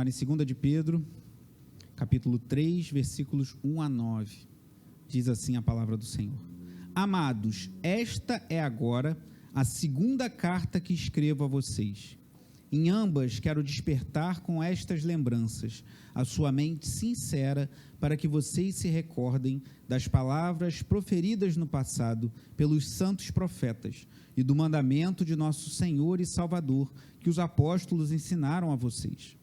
Em 2 de Pedro, capítulo 3, versículos 1 a 9, diz assim a palavra do Senhor. Amados, esta é agora a segunda carta que escrevo a vocês. Em ambas quero despertar com estas lembranças a sua mente sincera para que vocês se recordem das palavras proferidas no passado pelos santos profetas e do mandamento de nosso Senhor e Salvador que os apóstolos ensinaram a vocês.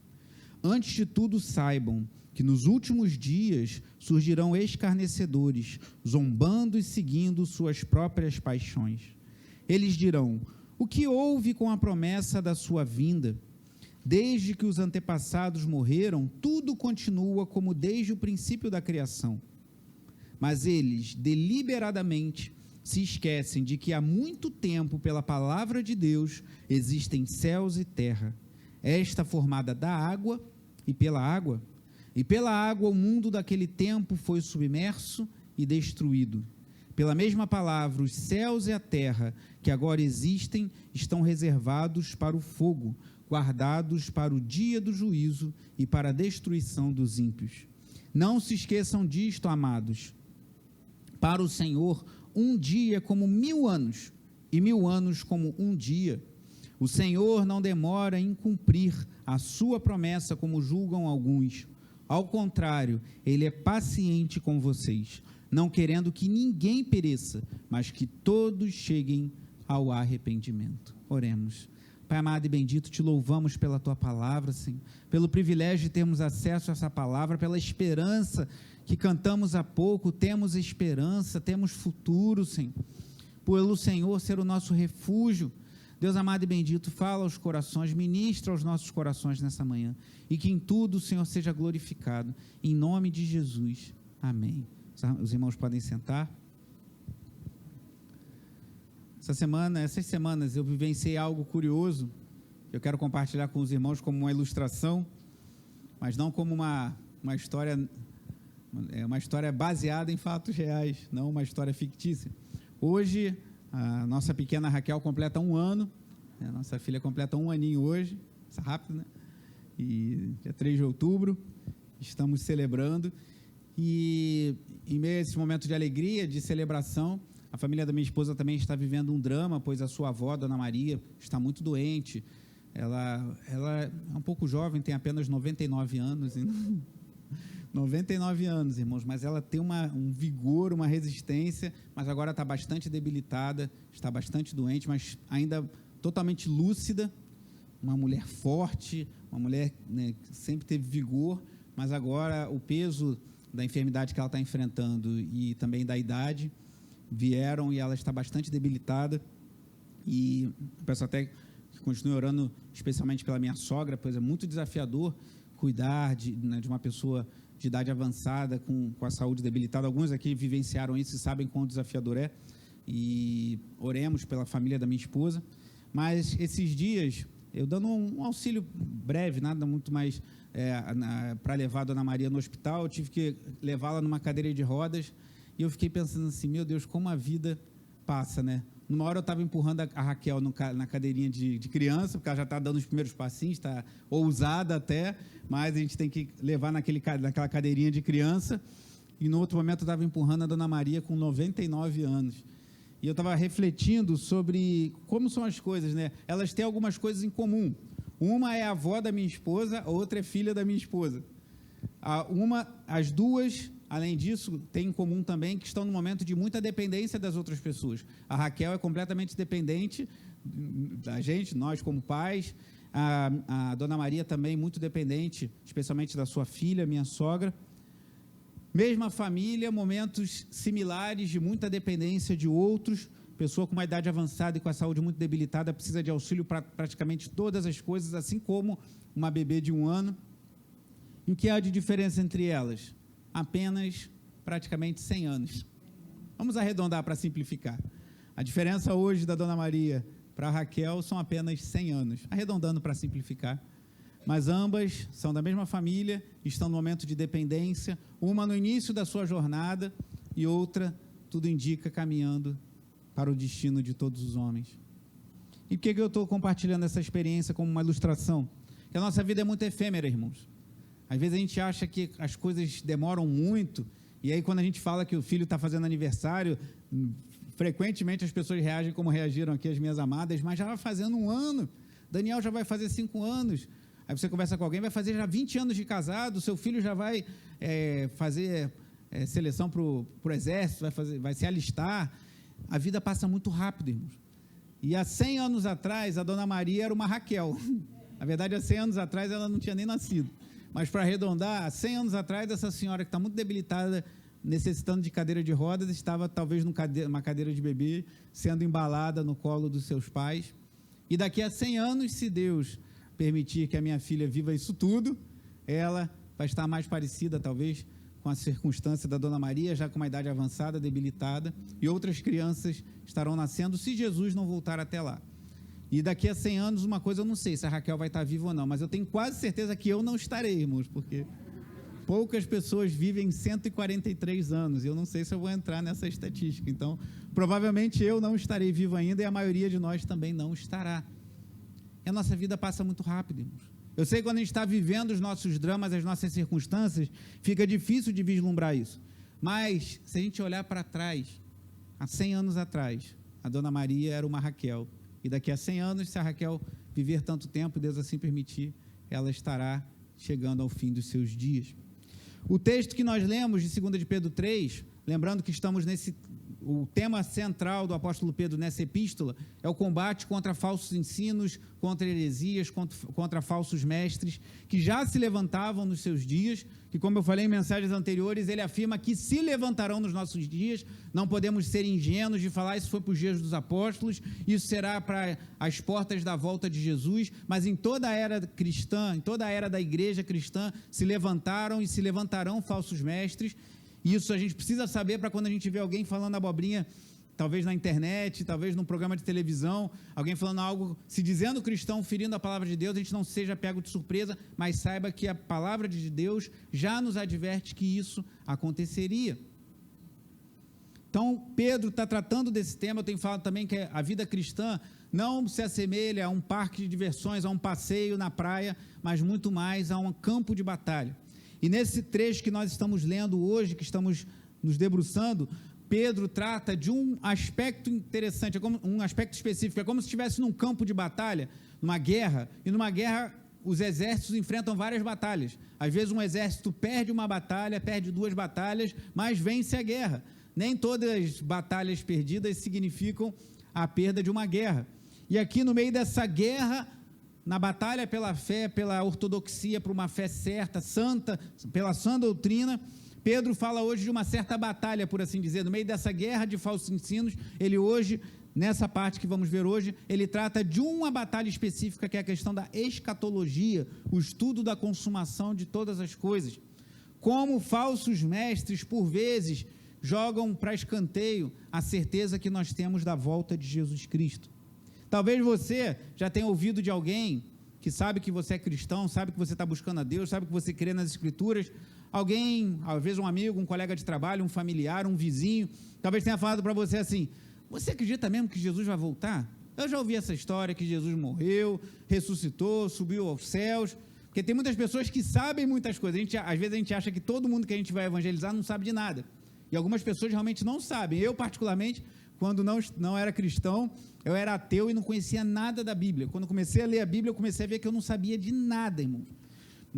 Antes de tudo, saibam que nos últimos dias surgirão escarnecedores, zombando e seguindo suas próprias paixões. Eles dirão: o que houve com a promessa da sua vinda? Desde que os antepassados morreram, tudo continua como desde o princípio da criação. Mas eles, deliberadamente, se esquecem de que há muito tempo, pela palavra de Deus, existem céus e terra, esta formada da água e pela água. E pela água o mundo daquele tempo foi submerso e destruído. Pela mesma palavra, os céus e a terra que agora existem estão reservados para o fogo, guardados para o dia do juízo e para a destruição dos ímpios. Não se esqueçam disto, amados. Para o Senhor, um dia é como 1000 anos, e 1000 anos como um dia. O Senhor não demora em cumprir a sua promessa, como julgam alguns. Ao contrário, Ele é paciente com vocês, não querendo que ninguém pereça, mas que todos cheguem ao arrependimento. Oremos. Pai amado e bendito, te louvamos pela tua palavra, Senhor, pelo privilégio de termos acesso a essa palavra, pela esperança que cantamos há pouco, temos esperança, temos futuro, Senhor, pelo Senhor ser o nosso refúgio. Deus amado e bendito, fala aos corações, ministra aos nossos corações nessa manhã, e que em tudo o Senhor seja glorificado, em nome de Jesus, amém. Os irmãos podem sentar. Essas semanas eu vivenciei algo curioso, que eu quero compartilhar com os irmãos como uma ilustração, mas não como uma história baseada em fatos reais, não uma história fictícia. Hoje, a nossa pequena Raquel completa 1 ano, a nossa filha completa 1 aninho hoje, isso é rápido, né? E dia 3 de outubro, estamos celebrando, e em meio a esse momento de alegria, de celebração, a família da minha esposa também está vivendo um drama, pois a sua avó, Dona Maria, está muito doente. Ela é um pouco jovem, tem apenas 99 anos, 99 anos, irmãos, mas ela tem um vigor, uma resistência, mas agora está bastante debilitada, está bastante doente, mas ainda totalmente lúcida, uma mulher forte, uma mulher, né, que sempre teve vigor, mas agora o peso da enfermidade que ela está enfrentando e também da idade vieram e ela está bastante debilitada, e eu peço até que continue orando especialmente pela minha sogra, pois é muito desafiador cuidar de uma pessoa de idade avançada com a saúde debilitada. Alguns aqui vivenciaram isso e sabem quão desafiador é, e oremos pela família da minha esposa. Mas esses dias, eu dando um auxílio breve, nada muito mais para levar a Dona Maria no hospital, eu tive que levá-la numa cadeira de rodas, e eu fiquei pensando assim, meu Deus, como a vida passa, né? Numa hora eu estava empurrando a Raquel na cadeirinha de criança, porque ela já está dando os primeiros passinhos, está ousada até, mas a gente tem que levar naquela cadeirinha de criança. E no outro momento eu estava empurrando a Dona Maria com 99 anos. E eu estava refletindo sobre como são as coisas, né? Elas têm algumas coisas em comum. Uma é a avó da minha esposa, a outra é filha da minha esposa. As duas, além disso, têm em comum também que estão no momento de muita dependência das outras pessoas. A Raquel é completamente dependente da gente, nós como pais. A Dona Maria também muito dependente, especialmente da sua filha, minha sogra. Mesma família, momentos similares de muita dependência de outros. Pessoa com uma idade avançada e com a saúde muito debilitada precisa de auxílio para praticamente todas as coisas, assim como uma bebê de 1 ano. E o que há de diferença entre elas? Apenas praticamente 100 anos. Vamos arredondar para simplificar. A diferença hoje da Dona Maria para a Raquel são apenas 100 anos, arredondando para simplificar. Mas ambas são da mesma família, estão no momento de dependência, uma no início da sua jornada e outra, tudo indica, caminhando para o destino de todos os homens. E por que eu estou compartilhando essa experiência como uma ilustração? que a nossa vida é muito efêmera, irmãos. Às vezes a gente acha que as coisas demoram muito, e aí quando a gente fala que o filho está fazendo aniversário, frequentemente as pessoas reagem como reagiram aqui as minhas amadas, mas já vai fazendo 1 ano, Daniel já vai fazer 5 anos, aí você conversa com alguém, vai fazer já 20 anos de casado, seu filho já vai fazer seleção para o exército, vai se alistar. A vida passa muito rápido, irmãos. E há 100 anos atrás, a dona Maria era uma Raquel. Na verdade, há 100 anos atrás, ela não tinha nem nascido. Mas, para arredondar, há 100 anos atrás, essa senhora que está muito debilitada, necessitando de cadeira de rodas, estava talvez numa cadeira de bebê, sendo embalada no colo dos seus pais. E daqui a 100 anos, se Deus permitir que a minha filha viva isso tudo, ela vai estar mais parecida, talvez, com a circunstância da dona Maria, já com uma idade avançada, debilitada, e outras crianças estarão nascendo se Jesus não voltar até lá. E daqui a 100 anos, uma coisa eu não sei, se a Raquel vai estar viva ou não, mas eu tenho quase certeza que eu não estarei, irmãos, porque poucas pessoas vivem 143 anos, e eu não sei se eu vou entrar nessa estatística, então, provavelmente eu não estarei vivo ainda, e a maioria de nós também não estará. E a nossa vida passa muito rápido, irmãos. Eu sei que quando a gente está vivendo os nossos dramas, as nossas circunstâncias, fica difícil de vislumbrar isso. Mas, se a gente olhar para trás, há 100 anos atrás, a dona Maria era uma Raquel. E daqui a 100 anos, se a Raquel viver tanto tempo, Deus assim permitir, ela estará chegando ao fim dos seus dias. O texto que nós lemos de 2 de Pedro 3, lembrando que estamos o tema central do apóstolo Pedro nessa epístola é o combate contra falsos ensinos, contra heresias, contra falsos mestres, que já se levantavam nos seus dias, que, como eu falei em mensagens anteriores, ele afirma que se levantarão nos nossos dias. Não podemos ser ingênuos de falar isso foi para os dias dos apóstolos, isso será para as portas da volta de Jesus, mas em toda a era cristã, em toda a era da igreja cristã, se levantaram e se levantarão falsos mestres. Isso a gente precisa saber para quando a gente vê alguém falando abobrinha, talvez na internet, talvez num programa de televisão, alguém falando algo, se dizendo cristão, ferindo a palavra de Deus, a gente não seja pego de surpresa, mas saiba que a palavra de Deus já nos adverte que isso aconteceria. Então, Pedro está tratando desse tema. Eu tenho falado também que a vida cristã não se assemelha a um parque de diversões, a um passeio na praia, mas muito mais a um campo de batalha. E nesse trecho que nós estamos lendo hoje, que estamos nos debruçando, Pedro trata de um aspecto interessante, um aspecto específico. É como se estivesse num campo de batalha, numa guerra, e numa guerra os exércitos enfrentam várias batalhas. Às vezes um exército perde uma batalha, perde 2 batalhas, mas vence a guerra. Nem todas as batalhas perdidas significam a perda de uma guerra. E aqui no meio dessa guerra, na batalha pela fé, pela ortodoxia, por uma fé certa, santa, pela sã doutrina, Pedro fala hoje de uma certa batalha, por assim dizer. No meio dessa guerra de falsos ensinos, ele hoje, nessa parte que vamos ver hoje, ele trata de uma batalha específica, que é a questão da escatologia, o estudo da consumação de todas as coisas. Como falsos mestres, por vezes, jogam para escanteio a certeza que nós temos da volta de Jesus Cristo. Talvez você já tenha ouvido de alguém que sabe que você é cristão, sabe que você está buscando a Deus, sabe que você crê nas Escrituras, alguém, às vezes um amigo, um colega de trabalho, um familiar, um vizinho, talvez tenha falado para você assim: você acredita mesmo que Jesus vai voltar? Eu já ouvi essa história que Jesus morreu, ressuscitou, subiu aos céus, porque tem muitas pessoas que sabem muitas coisas. Às vezes a gente acha que todo mundo que a gente vai evangelizar não sabe de nada, e algumas pessoas realmente não sabem. Eu, particularmente, quando não era cristão, eu era ateu e não conhecia nada da Bíblia. Quando comecei a ler a Bíblia, eu comecei a ver que eu não sabia de nada, irmão.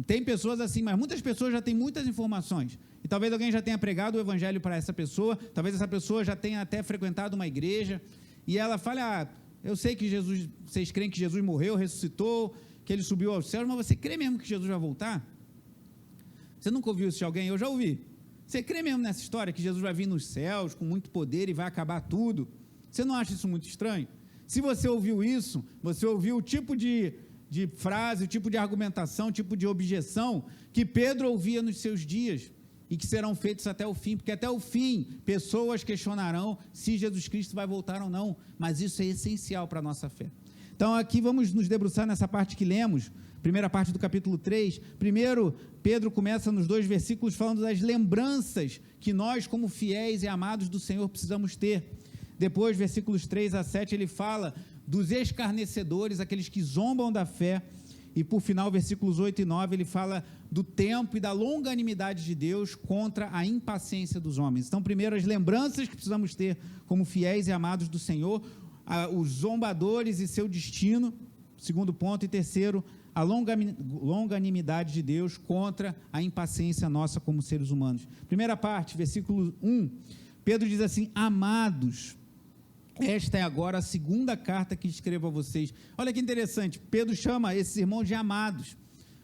Tem pessoas assim, mas muitas pessoas já têm muitas informações. E talvez alguém já tenha pregado o evangelho para essa pessoa, talvez essa pessoa já tenha até frequentado uma igreja, e ela fala: eu sei que Jesus, vocês creem que Jesus morreu, ressuscitou, que ele subiu aos céus, mas você crê mesmo que Jesus vai voltar? Você nunca ouviu isso de alguém? Eu já ouvi. Você crê mesmo nessa história que Jesus vai vir nos céus com muito poder e vai acabar tudo? Você não acha isso muito estranho? Se você ouviu isso, você ouviu o tipo de frase, o tipo de argumentação, o tipo de objeção que Pedro ouvia nos seus dias e que serão feitos até o fim, porque até o fim pessoas questionarão se Jesus Cristo vai voltar ou não, mas isso é essencial para a nossa fé. Então aqui vamos nos debruçar nessa parte que lemos, primeira parte do capítulo 3, primeiro Pedro começa nos 2 versículos falando das lembranças que nós como fiéis e amados do Senhor precisamos ter. Depois, versículos 3 a 7, ele fala dos escarnecedores, aqueles que zombam da fé, E por final, versículos 8 e 9, ele fala do tempo e da longanimidade de Deus contra a impaciência dos homens. Então, primeiro, as lembranças que precisamos ter como fiéis e amados do Senhor, os zombadores e seu destino, segundo ponto. E terceiro, a longanimidade de Deus contra a impaciência nossa como seres humanos. Primeira parte, versículo 1, Pedro diz assim: amados, esta é agora a segunda carta que escrevo a vocês. Olha que interessante, Pedro chama esses irmãos de amados.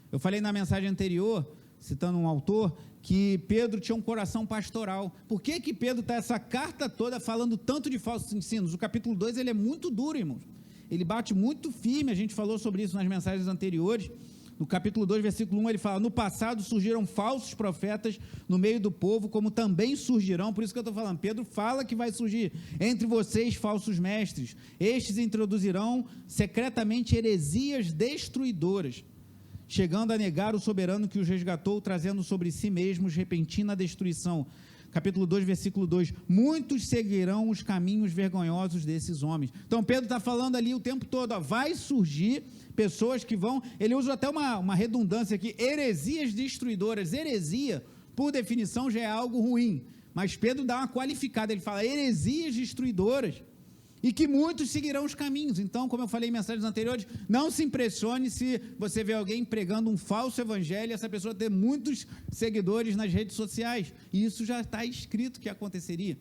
Eu falei na mensagem anterior, citando um autor, que Pedro tinha um coração pastoral. Por que que Pedro está essa carta toda falando tanto de falsos ensinos? O capítulo 2, ele é muito duro, irmãos. Ele bate muito firme, a gente falou sobre isso nas mensagens anteriores. No capítulo 2, versículo 1, ele fala: no passado surgiram falsos profetas no meio do povo, como também surgirão. Por isso que eu estou falando, Pedro fala que vai surgir entre vocês falsos mestres. Estes introduzirão secretamente heresias destruidoras, chegando a negar o soberano que os resgatou, trazendo sobre si mesmos repentina destruição. Capítulo 2, versículo 2, muitos seguirão os caminhos vergonhosos desses homens. Então Pedro está falando ali o tempo todo, ó, vai surgir pessoas que vão, ele usa até uma redundância aqui, heresias destruidoras. Heresia, por definição, já é algo ruim, mas Pedro dá uma qualificada, ele fala heresias destruidoras, e que muitos seguirão os caminhos. Então, como eu falei em mensagens anteriores, não se impressione se você vê alguém pregando um falso evangelho e essa pessoa ter muitos seguidores nas redes sociais, e isso já está escrito que aconteceria.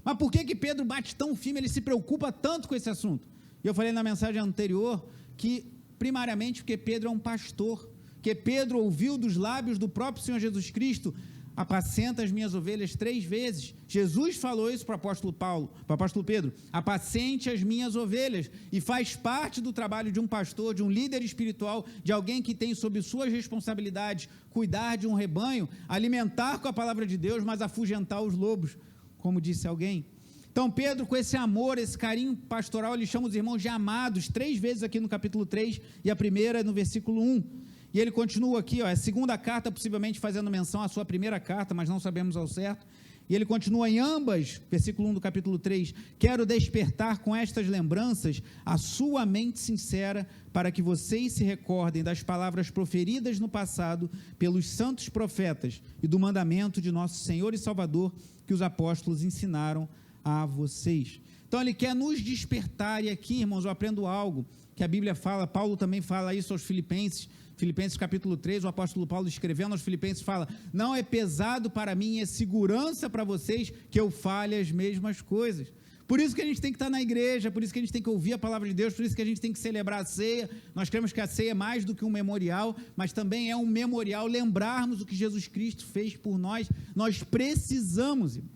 Mas por que que Pedro bate tão firme, ele se preocupa tanto com esse assunto? E eu falei na mensagem anterior que, primariamente, porque Pedro é um pastor, que Pedro ouviu dos lábios do próprio Senhor Jesus Cristo: apacenta as minhas ovelhas 3 vezes. Jesus falou isso para o apóstolo Paulo, para o apóstolo Pedro: apacente as minhas ovelhas, e faz parte do trabalho de um pastor, de um líder espiritual, de alguém que tem sob suas responsabilidades cuidar de um rebanho, alimentar com a palavra de Deus, mas afugentar os lobos, como disse alguém. Então Pedro, com esse amor, esse carinho pastoral, ele chama os irmãos de amados 3 vezes aqui no capítulo 3, e a primeira no versículo 1. E ele continua aqui, ó, é a segunda carta, possivelmente fazendo menção à sua primeira carta, mas não sabemos ao certo. E ele continua em ambas, versículo 1 do capítulo 3, quero despertar com estas lembranças a sua mente sincera, para que vocês se recordem das palavras proferidas no passado pelos santos profetas e do mandamento de nosso Senhor e Salvador que os apóstolos ensinaram a vocês. Então ele quer nos despertar, e aqui, irmãos, eu aprendo algo que a Bíblia fala, Paulo também fala isso aos Filipenses, Filipenses capítulo 3, o apóstolo Paulo escrevendo aos Filipenses fala: não é pesado para mim, é segurança para vocês que eu fale as mesmas coisas. Por isso que a gente tem que estar na igreja, por isso que a gente tem que ouvir a palavra de Deus, por isso que a gente tem que celebrar a ceia. Nós cremos que a ceia é mais do que um memorial, mas também é um memorial, lembrarmos o que Jesus Cristo fez por nós. Nós precisamos, irmão.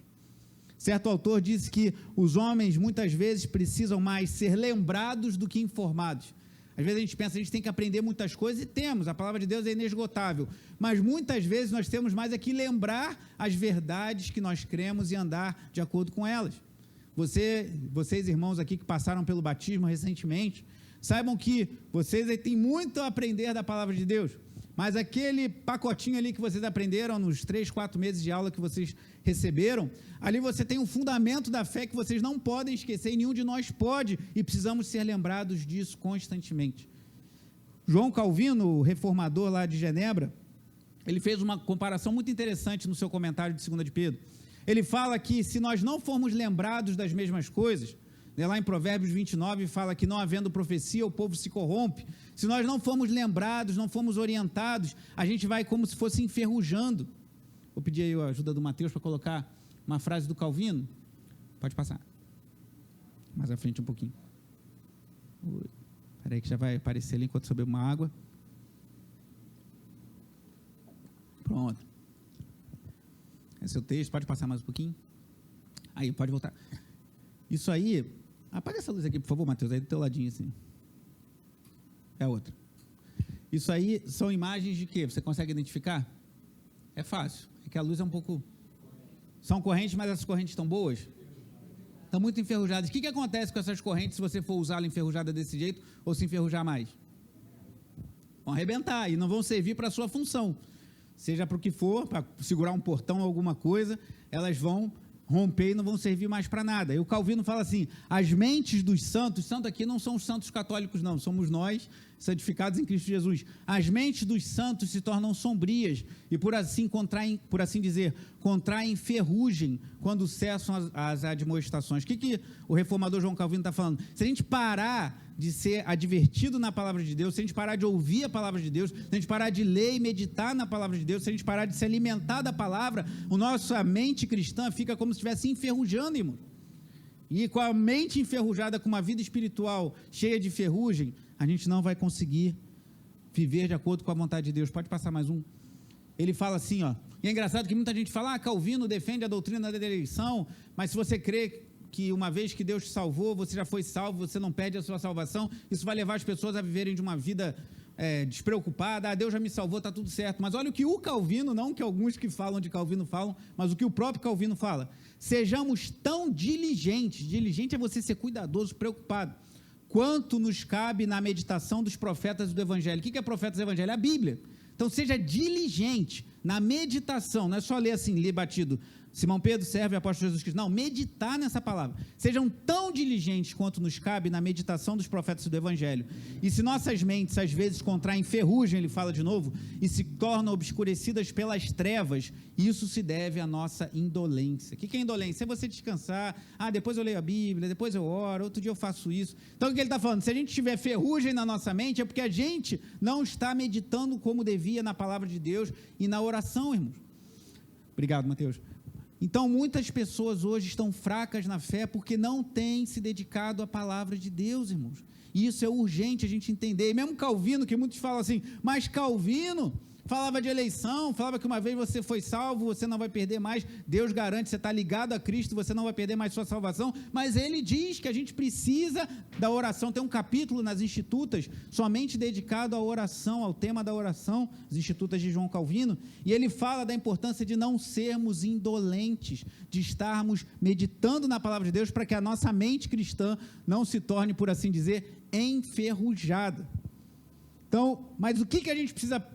Certo autor disse que os homens muitas vezes precisam mais ser lembrados do que informados. Às vezes a gente pensa, a gente tem que aprender muitas coisas, e temos, a palavra de Deus é inesgotável, mas muitas vezes nós temos mais aqui lembrar as verdades que nós cremos e andar de acordo com elas. Vocês irmãos aqui que passaram pelo batismo recentemente, saibam que vocês aí têm muito a aprender da palavra de Deus, mas aquele pacotinho ali que vocês aprenderam nos 3, 4 meses de aula que vocês receberam, ali você tem um fundamento da fé que vocês não podem esquecer, e nenhum de nós pode, e precisamos ser lembrados disso constantemente. João Calvino, o reformador lá de Genebra, ele fez uma comparação muito interessante no seu comentário de 2 de Pedro. Ele fala que se nós não formos lembrados das mesmas coisas, né, lá em Provérbios 29 fala que não havendo profecia o povo se corrompe. Se nós não formos lembrados, não formos orientados, a gente vai como se fosse enferrujando. Vou pedir aí a ajuda do Mateus para colocar uma frase do Calvino. Pode passar. Mais à frente um pouquinho. Espera aí que já vai aparecer ali enquanto sober uma água. Pronto. Esse é o texto, pode passar mais um pouquinho? Aí, pode voltar. Isso aí, apaga essa luz aqui, por favor, Mateus, aí do teu ladinho, assim. É a outra. Isso aí são imagens de quê? Você consegue identificar? É fácil. É que a luz é um pouco... São correntes, mas essas correntes estão boas? Estão muito enferrujadas. O que acontece com essas correntes se você for usá-la enferrujada desse jeito ou se enferrujar mais? Vão arrebentar e não vão servir para a sua função. Seja para o que for, para segurar um portão ou alguma coisa, elas vão romper e não vão servir mais para nada. E o Calvino fala assim, as mentes dos santos aqui não são os santos católicos não, somos nós, santificados em Cristo Jesus. As mentes dos santos se tornam sombrias e por assim dizer, contraem ferrugem quando cessam as admoestações. O que o reformador João Calvino está falando? Se a gente parar de ser advertido na palavra de Deus, se a gente parar de ouvir a palavra de Deus, se a gente parar de ler e meditar na palavra de Deus, se a gente parar de se alimentar da palavra, a nossa mente cristã fica como se estivesse enferrujando, irmão. E com a mente enferrujada, com uma vida espiritual cheia de ferrugem, a gente não vai conseguir viver de acordo com a vontade de Deus. Pode passar mais um. Ele fala assim, ó, e é engraçado que muita gente fala, Calvino defende a doutrina da eleição, mas se você crê que uma vez que Deus te salvou, você já foi salvo, você não perde a sua salvação, isso vai levar as pessoas a viverem de uma vida despreocupada, Deus já me salvou, está tudo certo. Mas olha o que o Calvino, não que alguns que falam de Calvino falam, mas o que o próprio Calvino fala, sejamos tão diligentes, diligente é você ser cuidadoso, preocupado, quanto nos cabe na meditação dos profetas do Evangelho. O que é profetas do Evangelho? É a Bíblia. Então seja diligente na meditação, não é só ler assim, ler batido, Simão Pedro serve o apóstolo Jesus Cristo. Não, meditar nessa palavra. Sejam tão diligentes quanto nos cabe na meditação dos profetas do Evangelho. E se nossas mentes às vezes contraem ferrugem, ele fala de novo, e se tornam obscurecidas pelas trevas, isso se deve à nossa indolência. O que é indolência? É você descansar, depois eu leio a Bíblia, depois eu oro, outro dia eu faço isso. Então o que ele está falando? Se a gente tiver ferrugem na nossa mente, é porque a gente não está meditando como devia na palavra de Deus e na oração, irmãos. Obrigado, Mateus. Então, muitas pessoas hoje estão fracas na fé porque não têm se dedicado à palavra de Deus, irmãos. E isso é urgente a gente entender. E mesmo Calvino, que muitos falam assim, mas Calvino falava de eleição, falava que uma vez você foi salvo, você não vai perder mais, Deus garante, você está ligado a Cristo, você não vai perder mais sua salvação, mas ele diz que a gente precisa da oração. Tem um capítulo nas Institutas, somente dedicado à oração, ao tema da oração, as Institutas de João Calvino, e ele fala da importância de não sermos indolentes, de estarmos meditando na palavra de Deus, para que a nossa mente cristã não se torne, por assim dizer, enferrujada. Então, mas o que a gente precisa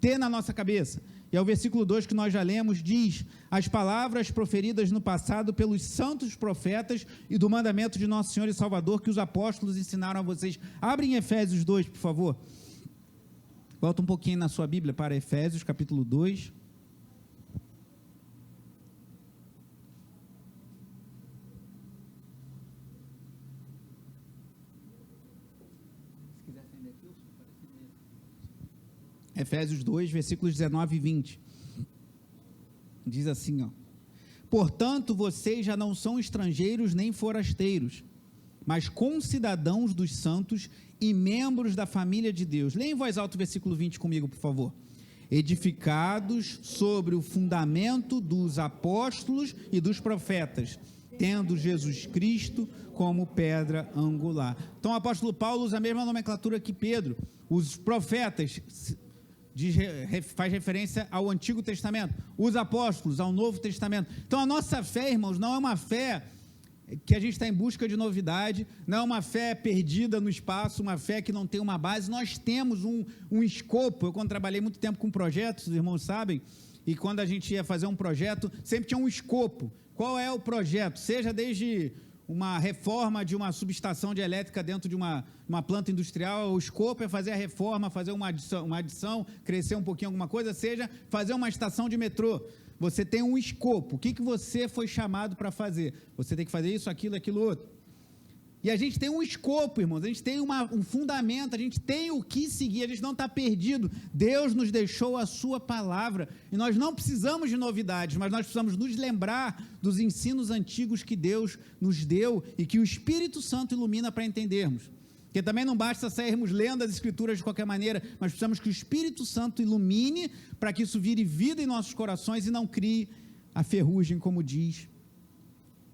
ter na nossa cabeça? E é o versículo 2 que nós já lemos, diz, as palavras proferidas no passado pelos santos profetas e do mandamento de nosso Senhor e Salvador que os apóstolos ensinaram a vocês. Abrem Efésios 2, por favor. Volta um pouquinho na sua Bíblia para Efésios, capítulo 2. Efésios 2, versículos 19 e 20, diz assim, ó, portanto, vocês já não são estrangeiros nem forasteiros, mas concidadãos dos santos e membros da família de Deus. Leia em voz alta o versículo 20 comigo, por favor. Edificados sobre o fundamento dos apóstolos e dos profetas, tendo Jesus Cristo como pedra angular. Então, o apóstolo Paulo usa a mesma nomenclatura que Pedro. Os profetas faz referência ao Antigo Testamento, os apóstolos ao Novo Testamento. Então a nossa fé, irmãos, não é uma fé que a gente está em busca de novidade, não é uma fé perdida no espaço, uma fé que não tem uma base. Nós temos um escopo. Eu, quando trabalhei muito tempo com projetos, os irmãos sabem, e quando a gente ia fazer um projeto, sempre tinha um escopo. Qual é o projeto? Seja desde uma reforma de uma subestação de elétrica dentro de uma planta industrial, o escopo é fazer a reforma, fazer uma adição, crescer um pouquinho alguma coisa, seja fazer uma estação de metrô. Você tem um escopo. O que você foi chamado para fazer? Você tem que fazer isso, aquilo, outro. E a gente tem um escopo, irmãos, a gente tem um fundamento, a gente tem o que seguir, a gente não está perdido. Deus nos deixou a sua palavra, e nós não precisamos de novidades, mas nós precisamos nos lembrar dos ensinos antigos que Deus nos deu e que o Espírito Santo ilumina para entendermos. Porque também não basta sairmos lendo as Escrituras de qualquer maneira, mas precisamos que o Espírito Santo ilumine para que isso vire vida em nossos corações e não crie a ferrugem, como diz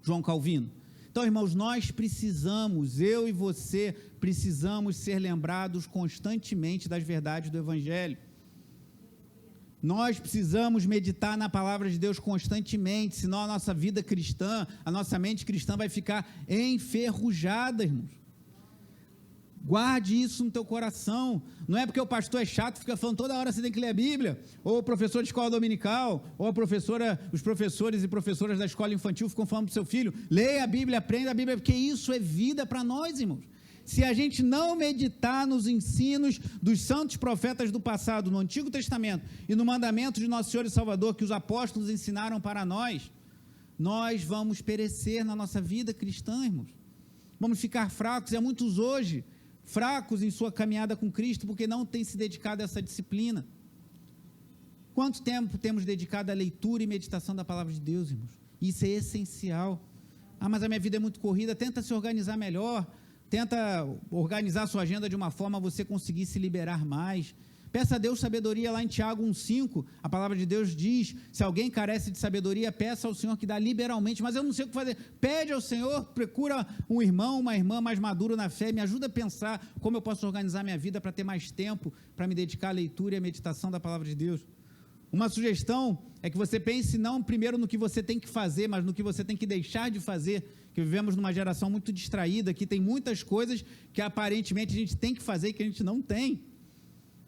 João Calvino. Então, irmãos, nós precisamos, eu e você, precisamos ser lembrados constantemente das verdades do Evangelho. Nós precisamos meditar na palavra de Deus constantemente, senão a nossa vida cristã, a nossa mente cristã vai ficar enferrujada, irmãos. Guarde isso no teu coração. Não é porque o pastor é chato, fica falando toda hora você tem que ler a Bíblia, ou o professor de escola dominical, ou os professores e professoras da escola infantil ficam falando para o seu filho, leia a Bíblia, aprenda a Bíblia, porque isso é vida para nós, irmãos. Se a gente não meditar nos ensinos dos santos profetas do passado, no Antigo Testamento, e no mandamento de nosso Senhor e Salvador, que os apóstolos ensinaram para nós vamos perecer na nossa vida cristã, irmãos. Vamos ficar fracos, e há muitos hoje fracos em sua caminhada com Cristo, porque não têm se dedicado a essa disciplina. Quanto tempo temos dedicado à leitura e meditação da palavra de Deus, irmãos? Isso é essencial. Mas a minha vida é muito corrida. Tenta se organizar melhor, tenta organizar a sua agenda de uma forma a você conseguir se liberar mais. Peça a Deus sabedoria. Lá em Tiago 1,5, a palavra de Deus diz, se alguém carece de sabedoria, peça ao Senhor que dá liberalmente, mas eu não sei o que fazer. Pede ao Senhor, procura um irmão, uma irmã mais maduro na fé, me ajuda a pensar como eu posso organizar minha vida para ter mais tempo, para me dedicar à leitura e à meditação da palavra de Deus. Uma sugestão é que você pense não primeiro no que você tem que fazer, mas no que você tem que deixar de fazer, que vivemos numa geração muito distraída, que tem muitas coisas que aparentemente a gente tem que fazer e que a gente não tem.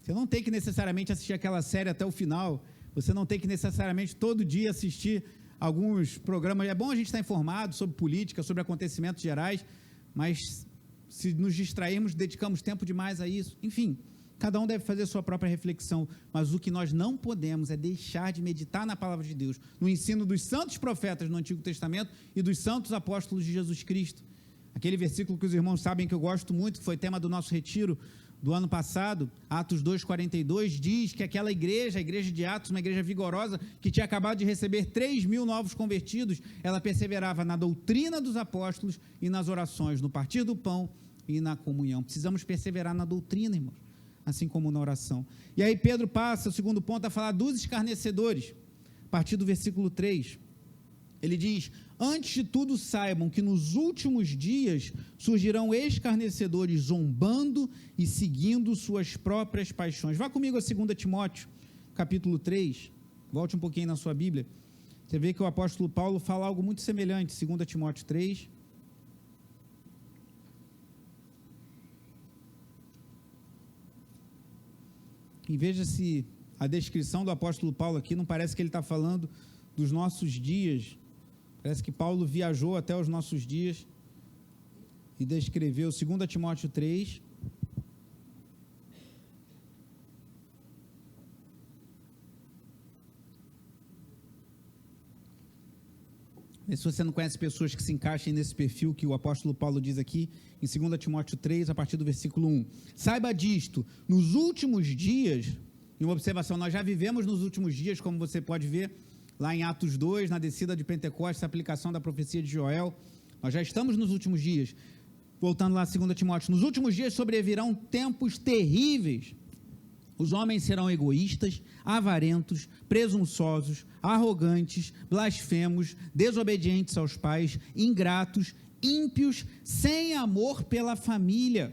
Você não tem que necessariamente assistir aquela série até o final, você não tem que necessariamente todo dia assistir alguns programas. É bom a gente estar informado sobre política, sobre acontecimentos gerais, mas se nos distrairmos, dedicamos tempo demais a isso. Enfim, cada um deve fazer a sua própria reflexão, mas o que nós não podemos é deixar de meditar na palavra de Deus, no ensino dos santos profetas no Antigo Testamento e dos santos apóstolos de Jesus Cristo. Aquele versículo que os irmãos sabem que eu gosto muito, que foi tema do nosso retiro do ano passado, Atos 2,42, diz que aquela igreja, a igreja de Atos, uma igreja vigorosa, que tinha acabado de receber 3.000 novos convertidos, ela perseverava na doutrina dos apóstolos e nas orações, no partir do pão e na comunhão. Precisamos perseverar na doutrina, irmãos, assim como na oração. E aí Pedro passa, o segundo ponto, a falar dos escarnecedores, a partir do versículo 3. Ele diz, antes de tudo saibam que nos últimos dias surgirão escarnecedores zombando e seguindo suas próprias paixões. Vá comigo a 2 Timóteo, capítulo 3, volte um pouquinho na sua Bíblia, você vê que o apóstolo Paulo fala algo muito semelhante, 2 Timóteo 3, e veja se a descrição do apóstolo Paulo aqui não parece que ele está falando dos nossos dias. Parece que Paulo viajou até os nossos dias e descreveu 2 Timóteo 3. E se você não conhece pessoas que se encaixem nesse perfil que o apóstolo Paulo diz aqui, em 2 Timóteo 3, a partir do versículo 1. Saiba disto, nos últimos dias, e uma observação, nós já vivemos nos últimos dias, como você pode ver, lá em Atos 2, na descida de Pentecostes, a aplicação da profecia de Joel, nós já estamos nos últimos dias. Voltando lá a 2 Timóteo, nos últimos dias sobrevirão tempos terríveis. Os homens serão egoístas, avarentos, presunçosos, arrogantes, blasfemos, desobedientes aos pais, ingratos, ímpios, sem amor pela família,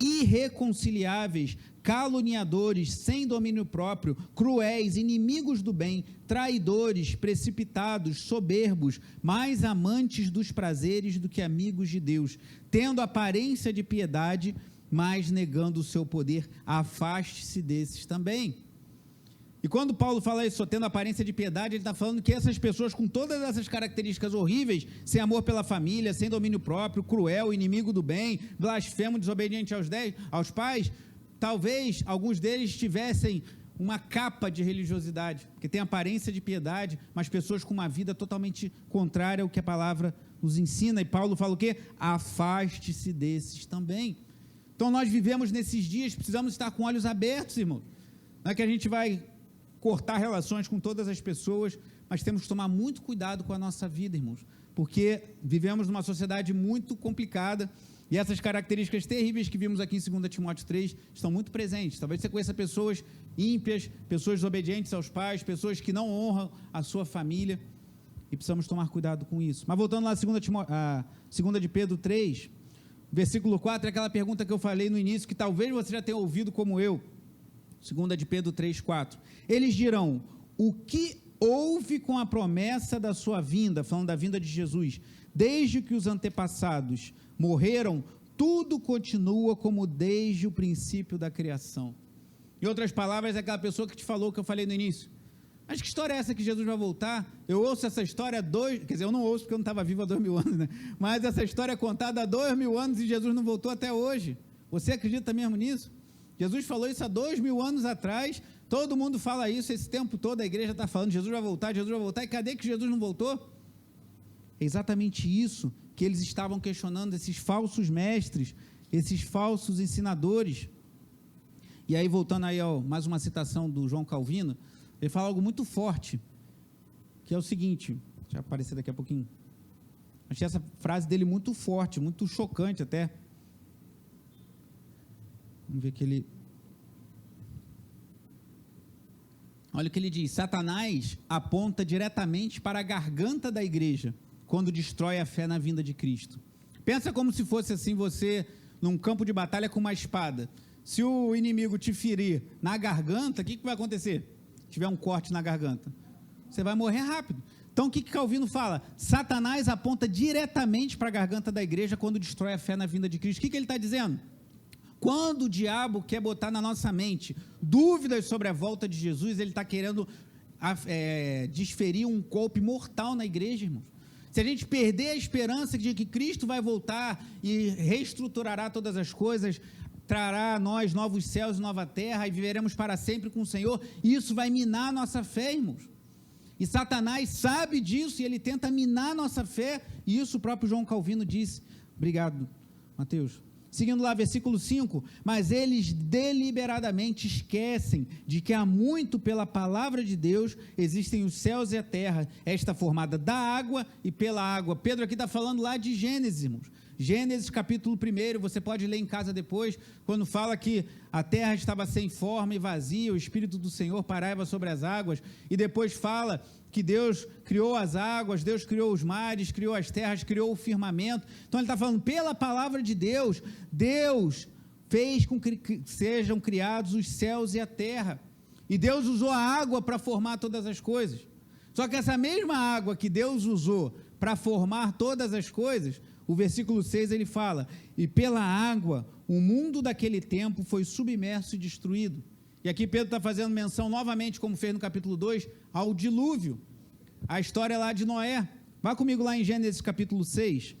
irreconciliáveis, caluniadores, sem domínio próprio, cruéis, inimigos do bem, traidores, precipitados, soberbos, mais amantes dos prazeres do que amigos de Deus, tendo aparência de piedade, mas negando o seu poder. Afaste-se desses também. E quando Paulo fala isso, tendo aparência de piedade, ele está falando que essas pessoas com todas essas características horríveis, sem amor pela família, sem domínio próprio, cruel, inimigo do bem, blasfemo, desobediente aos pais, talvez alguns deles tivessem uma capa de religiosidade, que tem aparência de piedade, mas pessoas com uma vida totalmente contrária ao que a palavra nos ensina. E Paulo fala o quê? Afaste-se desses também. Então nós vivemos nesses dias, precisamos estar com olhos abertos, irmão. Não é que a gente vai cortar relações com todas as pessoas, mas temos que tomar muito cuidado com a nossa vida, irmãos, porque vivemos numa sociedade muito complicada, e essas características terríveis que vimos aqui em 2 Timóteo 3 estão muito presentes. Talvez você conheça pessoas ímpias, pessoas desobedientes aos pais, pessoas que não honram a sua família, e precisamos tomar cuidado com isso. Mas voltando lá a 2 de Pedro 3, versículo 4, é aquela pergunta que eu falei no início, que talvez você já tenha ouvido como eu. 2 de Pedro 3, 4. Eles dirão, o que houve com a promessa da sua vinda, falando da vinda de Jesus, desde que os antepassados morreram, tudo continua como desde o princípio da criação. Em outras palavras, é aquela pessoa que te falou o que eu falei no início. Mas que história é essa que Jesus vai voltar? Eu ouço essa história quer dizer, eu não ouço porque eu não estava vivo há 2000 anos, né? Mas essa história é contada há 2000 anos e Jesus não voltou até hoje. Você acredita mesmo nisso? Jesus falou isso há 2000 anos atrás, todo mundo fala isso, esse tempo todo a igreja está falando, Jesus vai voltar, e cadê que Jesus não voltou? É exatamente isso que eles estavam questionando, esses falsos mestres, esses falsos ensinadores. E aí, voltando aí, mais uma citação do João Calvino, ele fala algo muito forte, que é o seguinte, deixa eu aparecer daqui a pouquinho, achei essa frase dele muito forte, muito chocante até, vamos ver que ele, olha o que ele diz: Satanás aponta diretamente para a garganta da igreja, quando destrói a fé na vinda de Cristo. Pensa como se fosse assim, você num campo de batalha com uma espada, se o inimigo te ferir na garganta, o que vai acontecer? Se tiver um corte na garganta, você vai morrer rápido. Então o que Calvino fala? Satanás aponta diretamente para a garganta da igreja quando destrói a fé na vinda de Cristo. O que ele está dizendo? Quando o diabo quer botar na nossa mente dúvidas sobre a volta de Jesus, ele está querendo desferir um golpe mortal na igreja, irmãos. Se a gente perder a esperança de que Cristo vai voltar e reestruturará todas as coisas, trará a nós novos céus e nova terra, e viveremos para sempre com o Senhor, isso vai minar a nossa fé, irmãos. E Satanás sabe disso, e ele tenta minar a nossa fé, e isso o próprio João Calvino disse. Obrigado, Mateus. Seguindo lá, versículo 5, mas eles deliberadamente esquecem de que há muito pela palavra de Deus existem os céus e a terra, esta formada da água e pela água. Pedro aqui está falando lá de Gênesis, irmãos. Gênesis capítulo 1, você pode ler em casa depois, quando fala que a terra estava sem forma e vazia, o Espírito do Senhor pairava sobre as águas, e depois fala que Deus criou as águas, Deus criou os mares, criou as terras, criou o firmamento. Então ele está falando, pela palavra de Deus, Deus fez com que sejam criados os céus e a terra, e Deus usou a água para formar todas as coisas. Só que essa mesma água que Deus usou para formar todas as coisas, o versículo 6 ele fala, e pela água o mundo daquele tempo foi submerso e destruído. E aqui Pedro está fazendo menção novamente, como fez no capítulo 2, ao dilúvio, a história lá de Noé. Vá comigo lá em Gênesis capítulo 6.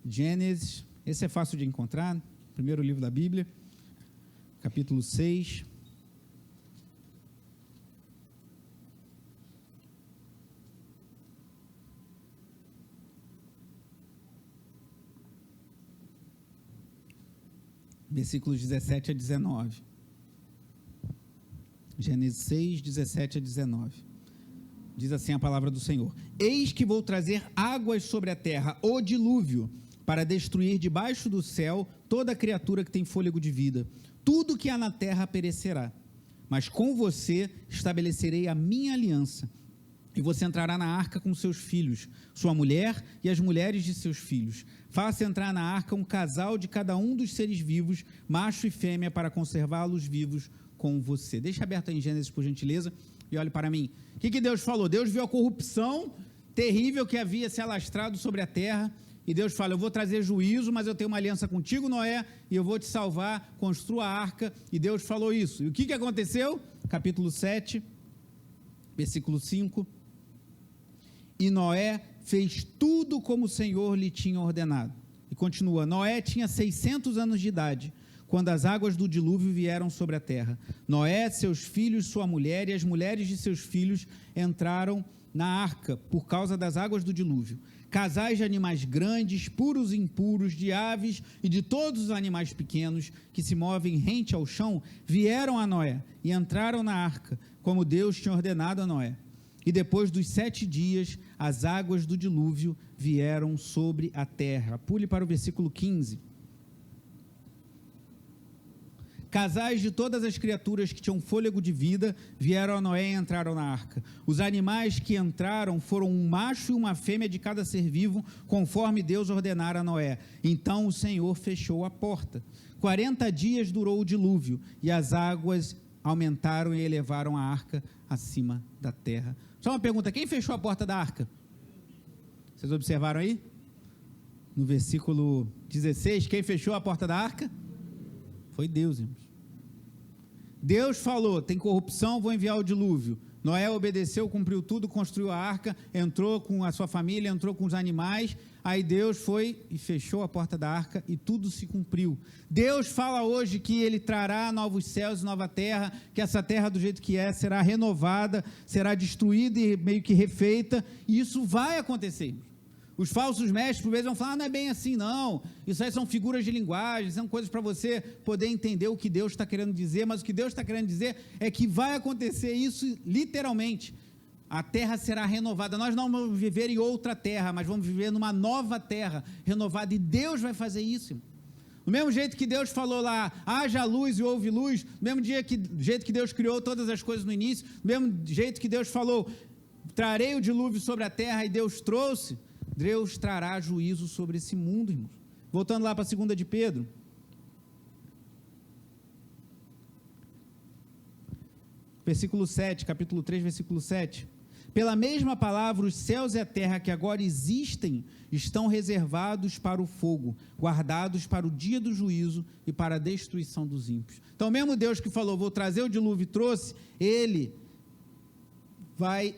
Gênesis, esse é fácil de encontrar, primeiro livro da Bíblia, capítulo 6. Versículos 17 a 19. Gênesis 6, 17 a 19. Diz assim a palavra do Senhor: Eis que vou trazer águas sobre a terra, o dilúvio, para destruir debaixo do céu toda criatura que tem fôlego de vida. Tudo que há na terra perecerá. Mas com você estabelecerei a minha aliança. E você entrará na arca com seus filhos, sua mulher e as mulheres de seus filhos. Faça entrar na arca um casal de cada um dos seres vivos, macho e fêmea, para conservá-los vivos com você. Deixa aberto aí em Gênesis, por gentileza, e olhe para mim. O que Deus falou? Deus viu a corrupção terrível que havia se alastrado sobre a terra, e Deus fala, eu vou trazer juízo, mas eu tenho uma aliança contigo, Noé, e eu vou te salvar, construa a arca, e Deus falou isso. E o que aconteceu? Capítulo 7, versículo 5. E Noé fez tudo como o Senhor lhe tinha ordenado. E continua, Noé tinha 600 anos de idade, quando as águas do dilúvio vieram sobre a terra. Noé, seus filhos, sua mulher e as mulheres de seus filhos entraram na arca por causa das águas do dilúvio. Casais de animais grandes, puros e impuros, de aves e de todos os animais pequenos que se movem rente ao chão, vieram a Noé e entraram na arca, como Deus tinha ordenado a Noé. E depois dos 7 dias, as águas do dilúvio vieram sobre a terra. Pule para o versículo 15. Casais de todas as criaturas que tinham fôlego de vida vieram a Noé e entraram na arca. Os animais que entraram foram um macho e uma fêmea de cada ser vivo, conforme Deus ordenara a Noé. Então o Senhor fechou a porta. 40 dias durou o dilúvio, e as águas aumentaram e elevaram a arca acima da terra. Só uma pergunta, quem fechou a porta da arca? Vocês observaram aí? No versículo 16, quem fechou a porta da arca? Foi Deus, irmãos. Deus falou, tem corrupção, vou enviar o dilúvio. Noé obedeceu, cumpriu tudo, construiu a arca, entrou com a sua família, entrou com os animais, aí Deus foi e fechou a porta da arca e tudo se cumpriu. Deus fala hoje que Ele trará novos céus e nova terra, que essa terra do jeito que é será renovada, será destruída e meio que refeita, e isso vai acontecer. Os falsos mestres, por vezes, vão falar, não é bem assim, não, isso aí são figuras de linguagem, são coisas para você poder entender o que Deus está querendo dizer, mas o que Deus está querendo dizer é que vai acontecer isso literalmente. A terra será renovada, nós não vamos viver em outra terra, mas vamos viver numa nova terra renovada, e Deus vai fazer isso. Do mesmo jeito que Deus falou lá, haja luz e houve luz, do mesmo jeito que Deus criou todas as coisas no início, do mesmo jeito que Deus falou, trarei o dilúvio sobre a terra, e Deus trouxe, Deus trará juízo sobre esse mundo, irmãos. Voltando lá para 2 de Pedro. Versículo 7, capítulo 3, versículo 7. Pela mesma palavra, os céus e a terra que agora existem, estão reservados para o fogo, guardados para o dia do juízo e para a destruição dos ímpios. Então, mesmo Deus que falou, vou trazer o dilúvio e trouxe, Ele vai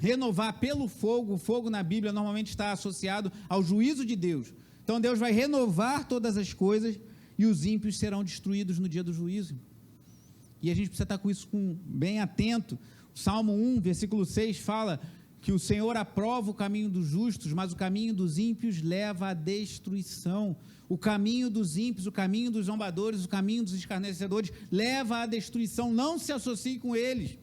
renovar pelo fogo. O fogo na Bíblia normalmente está associado ao juízo de Deus. Então Deus vai renovar todas as coisas e os ímpios serão destruídos no dia do juízo. E a gente precisa estar com isso bem atento. O Salmo 1, versículo 6 fala que o Senhor aprova o caminho dos justos, mas o caminho dos ímpios leva à destruição. O caminho dos ímpios, o caminho dos zombadores, o caminho dos escarnecedores leva à destruição. Não se associe com eles.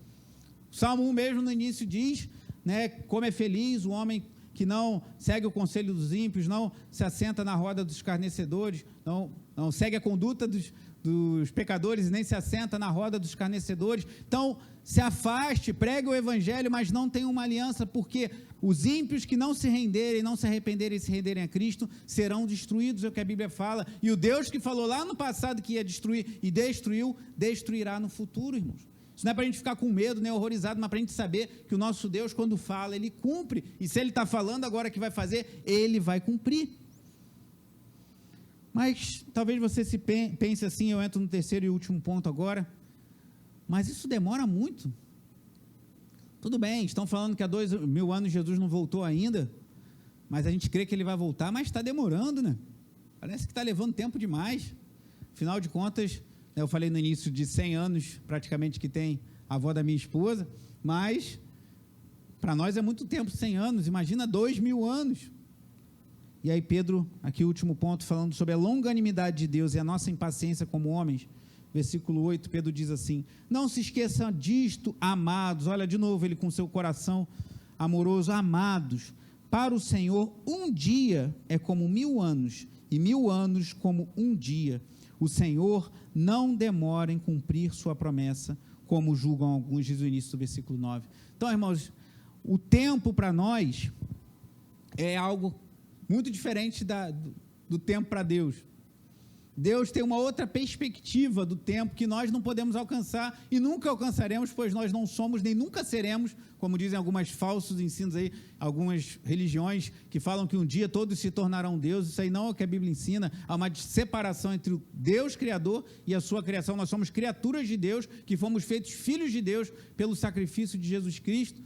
O Salmo 1 mesmo no início diz, né, como é feliz o homem que não segue o conselho dos ímpios, não se assenta na roda dos escarnecedores, não segue a conduta dos pecadores e nem se assenta na roda dos escarnecedores. Então, se afaste, pregue o evangelho, mas não tenha uma aliança, porque os ímpios que não se renderem, não se arrependerem e se renderem a Cristo, serão destruídos, é o que a Bíblia fala. E o Deus que falou lá no passado que ia destruir e destruiu, destruirá no futuro, irmãos. Isso não é para a gente ficar com medo, nem horrorizado, mas para a gente saber que o nosso Deus, quando fala, Ele cumpre. E se Ele está falando agora que vai fazer, Ele vai cumprir. Mas talvez você se pense assim, eu entro no terceiro e último ponto agora, mas isso demora muito. Tudo bem, estão falando que há 2000 anos Jesus não voltou ainda, mas a gente crê que Ele vai voltar, mas está demorando, né? Parece que está levando tempo demais. Afinal de contas, eu falei no início de 100 anos, praticamente, que tem a avó da minha esposa, mas para nós é muito tempo, 100 anos, imagina 2000 anos. E aí Pedro, aqui o último ponto, falando sobre a longanimidade de Deus e a nossa impaciência como homens, versículo 8, Pedro diz assim, não se esqueçam disto, amados, olha de novo ele com seu coração amoroso, amados, para o Senhor um dia é como 1000 anos, e 1000 anos como um dia. O Senhor não demora em cumprir sua promessa, como julgam alguns, diz o início do versículo 9. Então, irmãos, o tempo para nós é algo muito diferente do tempo para Deus. Deus tem uma outra perspectiva do tempo que nós não podemos alcançar e nunca alcançaremos, pois nós não somos nem nunca seremos, como dizem alguns falsos ensinos aí, algumas religiões que falam que um dia todos se tornarão Deus. Isso aí não é o que a Bíblia ensina. Há uma separação entre o Deus Criador e a sua criação. Nós somos criaturas de Deus, que fomos feitos filhos de Deus pelo sacrifício de Jesus Cristo.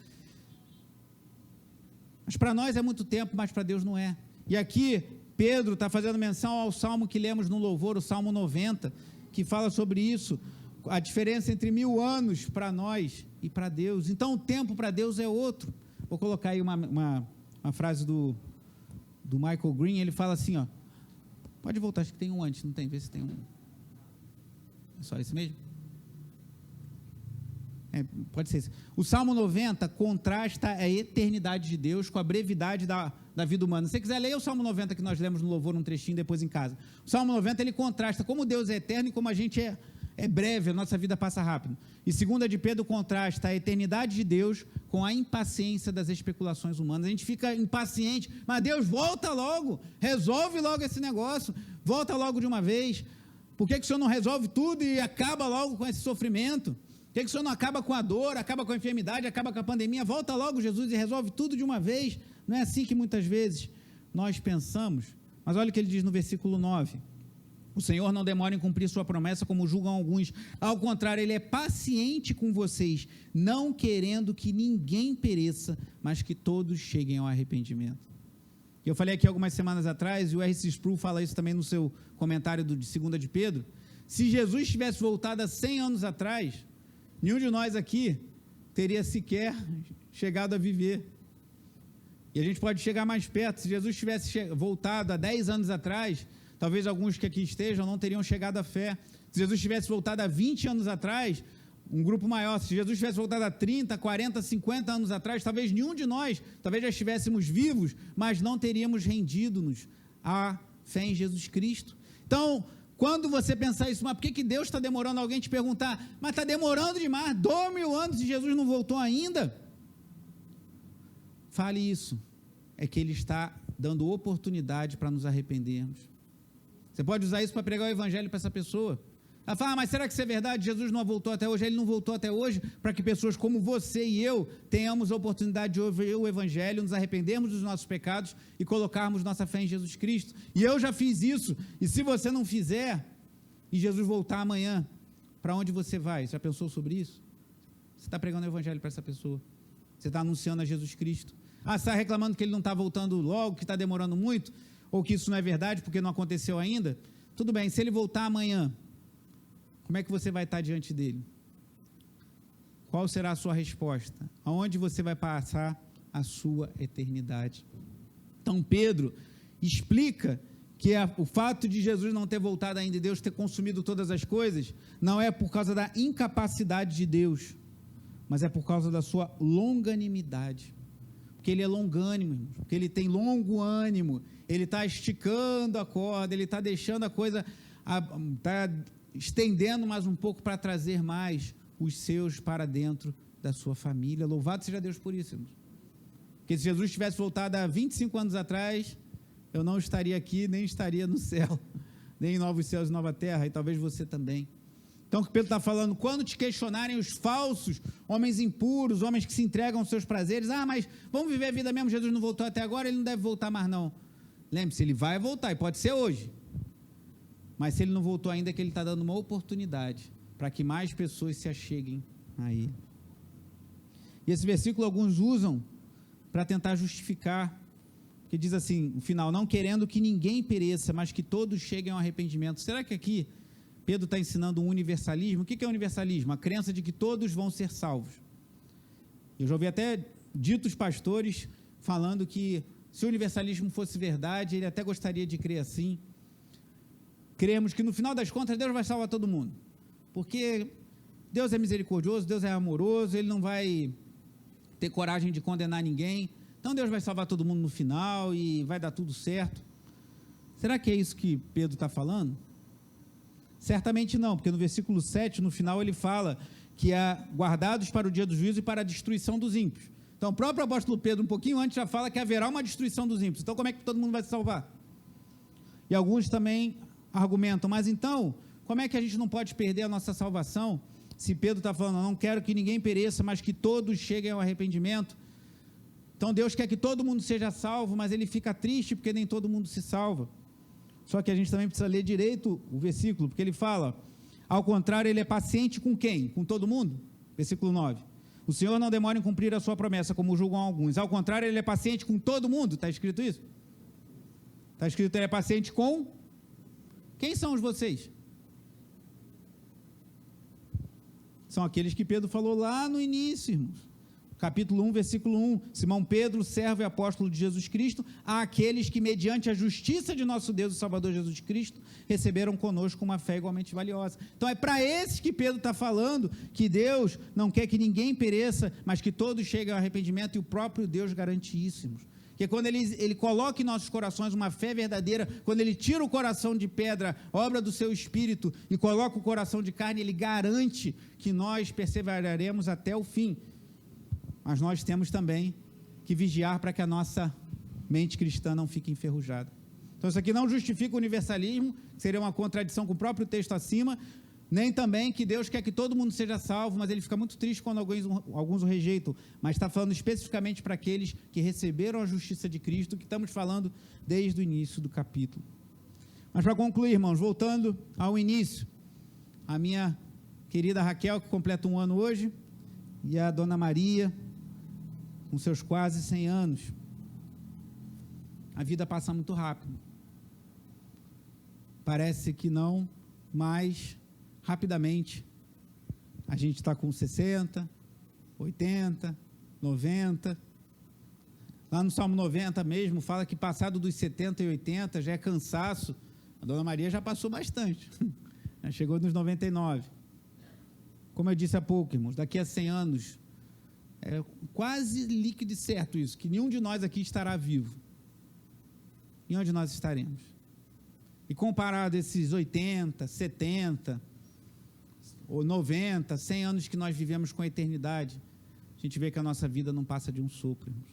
Mas para nós é muito tempo, mas para Deus não é. E aqui Pedro está fazendo menção ao salmo que lemos no louvor, o Salmo 90, que fala sobre isso, a diferença entre 1000 anos para nós e para Deus. Então o tempo para Deus é outro. Vou colocar aí uma frase do Michael Green, ele fala assim, ó, pode voltar, acho que tem um antes, não tem? Vê se tem um. É só esse mesmo? Pode ser esse. O Salmo 90 contrasta a eternidade de Deus com a brevidade da vida humana. Se você quiser ler o Salmo 90 que nós lemos no louvor, um trechinho depois em casa. O Salmo 90 ele contrasta como Deus é eterno e como a gente é breve, a nossa vida passa rápido. E 2 de Pedro contrasta a eternidade de Deus com a impaciência das especulações humanas. A gente fica impaciente, mas Deus volta logo, resolve logo esse negócio, volta logo de uma vez. Por que o Senhor não resolve tudo e acaba logo com esse sofrimento? Por que o Senhor não acaba com a dor, acaba com a enfermidade, acaba com a pandemia? Volta logo, Jesus, e resolve tudo de uma vez. Não é assim que muitas vezes nós pensamos, mas olha o que ele diz no versículo 9. O Senhor não demora em cumprir sua promessa, como julgam alguns. Ao contrário, Ele é paciente com vocês, não querendo que ninguém pereça, mas que todos cheguem ao arrependimento. Eu falei aqui algumas semanas atrás, e o R.C. Sproul fala isso também no seu comentário de 2 de Pedro. Se Jesus tivesse voltado há 100 anos atrás, nenhum de nós aqui teria sequer chegado a viver. E a gente pode chegar mais perto. Se Jesus tivesse voltado há 10 anos atrás, talvez alguns que aqui estejam não teriam chegado à fé. Se Jesus tivesse voltado há 20 anos atrás, um grupo maior, se Jesus tivesse voltado há 30, 40, 50 anos atrás, talvez nenhum de nós, talvez já estivéssemos vivos, mas não teríamos rendido-nos à fé em Jesus Cristo. Então, quando você pensar isso, mas por que Deus está demorando? Alguém te perguntar, mas está demorando demais, 2000 anos e Jesus não voltou ainda? Fale isso, é que Ele está dando oportunidade para nos arrependermos. Você pode usar isso para pregar o evangelho para essa pessoa. Ela fala, mas será que isso é verdade? Jesus não voltou até hoje. Ele não voltou até hoje para que pessoas como você e eu tenhamos a oportunidade de ouvir o evangelho, nos arrependermos dos nossos pecados e colocarmos nossa fé em Jesus Cristo. E eu já fiz isso. E se você não fizer, e Jesus voltar amanhã, para onde você vai? Você já pensou sobre isso? Você está pregando o evangelho para essa pessoa. Você está anunciando a Jesus Cristo. Você está reclamando que Ele não está voltando logo, que está demorando muito, ou que isso não é verdade porque não aconteceu ainda? Tudo bem, se Ele voltar amanhã, como é que você vai estar diante dele? Qual será a sua resposta? Aonde você vai passar a sua eternidade? Então Pedro explica que o fato de Jesus não ter voltado ainda e Deus ter consumido todas as coisas, não é por causa da incapacidade de Deus, mas é por causa da sua longanimidade. Porque Ele é longânimo, irmãos, porque Ele tem longo ânimo, Ele está esticando a corda, Ele está deixando a coisa, está estendendo mais um pouco para trazer mais os seus para dentro da sua família. Louvado seja Deus por isso, irmãos. Porque se Jesus tivesse voltado há 25 anos atrás, eu não estaria aqui, nem estaria no céu, nem em novos céus e nova terra, e talvez você também. Então o que Pedro está falando, quando te questionarem os falsos, homens impuros, homens que se entregam aos seus prazeres, mas vamos viver a vida mesmo, Jesus não voltou até agora, Ele não deve voltar mais não. Lembre-se, Ele vai voltar, e pode ser hoje, mas se Ele não voltou ainda, é que Ele está dando uma oportunidade, para que mais pessoas se acheguem a Ele. E esse versículo alguns usam, para tentar justificar, que diz assim, no final, não querendo que ninguém pereça, mas que todos cheguem ao arrependimento. Será que aqui Pedro está ensinando um universalismo? O que é universalismo? A crença de que todos vão ser salvos. Eu já ouvi até ditos pastores falando que se o universalismo fosse verdade, ele até gostaria de crer assim. Cremos que no final das contas Deus vai salvar todo mundo, porque Deus é misericordioso, Deus é amoroso, Ele não vai ter coragem de condenar ninguém, então Deus vai salvar todo mundo no final e vai dar tudo certo. Será que é isso que Pedro está falando? Certamente não, porque no versículo 7, no final, ele fala que guardados para o dia do juízo e para a destruição dos ímpios. Então, o próprio apóstolo Pedro, um pouquinho antes, já fala que haverá uma destruição dos ímpios. Então, como é que todo mundo vai se salvar? E alguns também argumentam, mas então, como é que a gente não pode perder a nossa salvação, se Pedro está falando, não quero que ninguém pereça, mas que todos cheguem ao arrependimento? Então, Deus quer que todo mundo seja salvo, mas Ele fica triste porque nem todo mundo se salva. Só que a gente também precisa ler direito o versículo, porque ele fala, ao contrário, Ele é paciente com quem? Com todo mundo? Versículo 9. O Senhor não demora em cumprir a sua promessa, como julgam alguns. Ao contrário, Ele é paciente com todo mundo. Está escrito isso? Está escrito, Ele é paciente com... Quem são os vocês? São aqueles que Pedro falou lá no início, irmãos. Capítulo 1, versículo 1, Simão Pedro, servo e apóstolo de Jesus Cristo, àqueles que mediante a justiça de nosso Deus e Salvador Jesus Cristo, receberam conosco uma fé igualmente valiosa. Então é para esses que Pedro está falando, que Deus não quer que ninguém pereça, mas que todos cheguem ao arrependimento, e o próprio Deus garante isso, irmãos. Que quando ele coloca em nossos corações uma fé verdadeira, quando Ele tira o coração de pedra, obra do seu Espírito, e coloca o coração de carne, Ele garante que nós perseveraremos até o fim. Mas nós temos também que vigiar para que a nossa mente cristã não fique enferrujada. Então isso aqui não justifica o universalismo, que seria uma contradição com o próprio texto acima, Nem também que Deus quer que todo mundo seja salvo, mas ele fica muito triste quando alguns o rejeitam. Mas está falando especificamente para aqueles que receberam a justiça de Cristo, que estamos falando desde o início do capítulo. Mas para concluir, irmãos, voltando ao início, a minha querida Raquel, que completa 1 ano hoje, e a dona Maria, com seus quase 100 anos. A vida passa muito rápido. Parece que não, mas rapidamente a gente está com 60, 80, 90. Lá no Salmo 90 mesmo, fala que passado dos 70 e 80 já é cansaço. A dona Maria já passou bastante. Já chegou nos 99. Como eu disse há pouco, irmãos, daqui a 100 anos, é quase líquido e certo isso, que nenhum de nós aqui estará vivo. E onde nós estaremos? E comparado a esses 80, 70, ou 90, 100 anos que nós vivemos com a eternidade, a gente vê que a nossa vida não passa de um sopro, irmãos.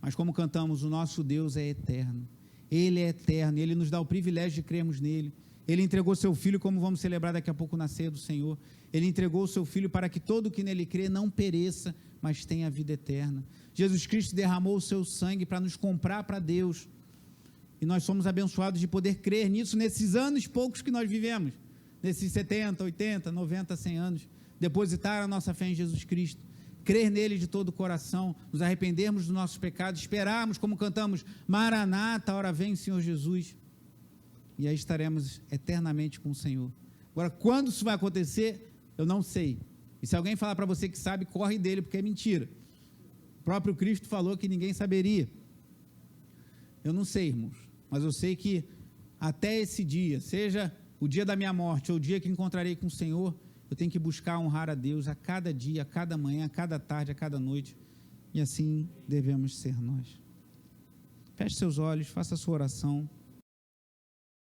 Mas como cantamos, o nosso Deus é eterno. Ele é eterno, Ele nos dá o privilégio de crermos nele. Ele entregou seu Filho, como vamos celebrar daqui a pouco na ceia do Senhor. Ele entregou o seu Filho para que todo que nele crê não pereça, mas tenha a vida eterna. Jesus Cristo derramou o seu sangue para nos comprar para Deus. E nós somos abençoados de poder crer nisso nesses anos poucos que nós vivemos. Nesses 70, 80, 90, 100 anos. Depositar a nossa fé em Jesus Cristo. Crer nele de todo o coração, nos arrependermos dos nossos pecados, esperarmos, como cantamos, Maranata, hora vem, Senhor Jesus, e aí estaremos eternamente com o Senhor. Agora, quando isso vai acontecer, eu não sei, e se alguém falar para você que sabe, corre dele, porque é mentira. O próprio Cristo falou que ninguém saberia. Eu não sei, irmãos, mas eu sei que até esse dia, seja o dia da minha morte ou o dia que encontrarei com o Senhor, eu tenho que buscar honrar a Deus a cada dia, a cada manhã, a cada tarde, a cada noite. E assim devemos ser nós. Feche seus olhos, faça a sua oração.